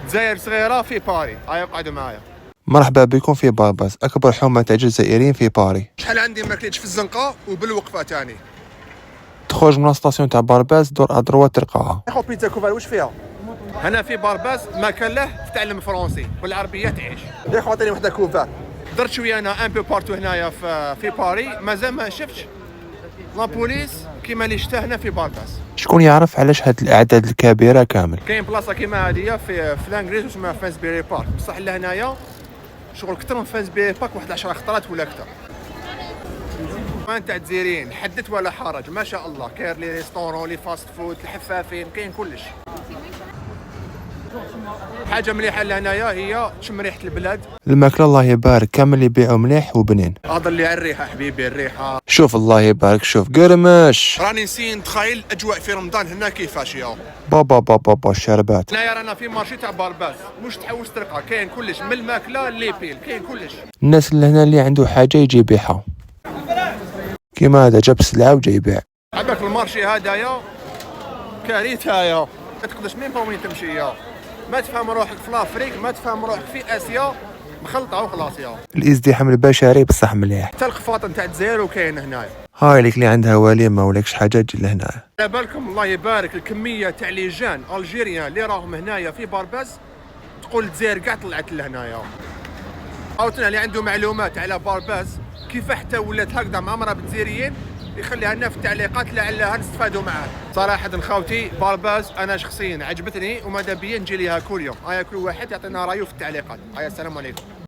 جزائر صغيرة في باري، هاي قعدوا معايا. مرحبا بكم في بارباس، أكبر حومة تاع الجزائريين في باري. شحال عندي ماكليتش في الزنقة وبالوقفة تاني. تخرج من الستاسيون تاع بارباس دور ادروا تلقاها. يا خو بيتزا كوفال واش فيها؟ هنا في بارباس ما كان له تتعلم فرونسي بالعربية تعيش. يا خو عطيني وحدة كوفال. درت شوية أنا ان بو بارتو هنايا في باري، مازال ما شفتش لا بوليس كيما اللي شتا هنا في بارباس. شكون يعرف علاش هاد الاعداد الكبيره كامل؟ كاين بلاصة كيما هادية في الانجليز اسمها فانسبيري بارك، بصح لهنايا شغل كثر من فانسبيري بارك، واحد 10 خطرات ولا كثر. تاع الجزائريين حدث ولا حرج، ما شاء الله. كاين لي ريستورون، لي فاست فود، الحفافين، كاين كلش. حاجه مليحه لهنايا هي تشم ريحه البلاد. الماكله الله يبارك كامل يبيعوا مليح وبنين. هذا اللي على الريحه حبيبي، الريحه. شوف الله يبارك، شوف قرمش. راني نسين نتخيل الاجواء في رمضان هنا كيفاش يا بابا بابا بابا الشربات. هنايا رانا في مارشي تاع بارباس، مش تحوس تلقى كاين كلش من الماكله اللي بيل، كاين كلش. الناس اللي هنا اللي عنده حاجه يجي يبيعها، كيما هذا جاب سلعه وجاي يبيع. عباك المارشي هذايا كارثه يا ما تقدرش ميم با وين تمشي يا، ما تفهم روحك في لافريك، ما تفهم روحك في اسيا، مخلطه وخلاص يا. الازدحام البشري بصح مليح. حتى القفاطن تاع الجزائر وكاين هنايا. هاي ليك اللي عندها وليمه ولكش حاجه تجي لهنا. على بالكم الله يبارك الكميه تاع لي جان الجيريان اللي راهم هنايا في بارباس، تقول الجزائر كاع طلعت لهنايا. عاوتاني اللي عنده معلومات على بارباس كيف حتى ولات هكذا معمره بالجزائريين يخليها لنا في التعليقات لعلها نستفادوا معاه. صراحه خوتي بارباس انا شخصيا عجبتني وماذا بيا نجي ليها كل يوم. هيا كل واحد يعطينا رايه في التعليقات. هيا السلام عليكم.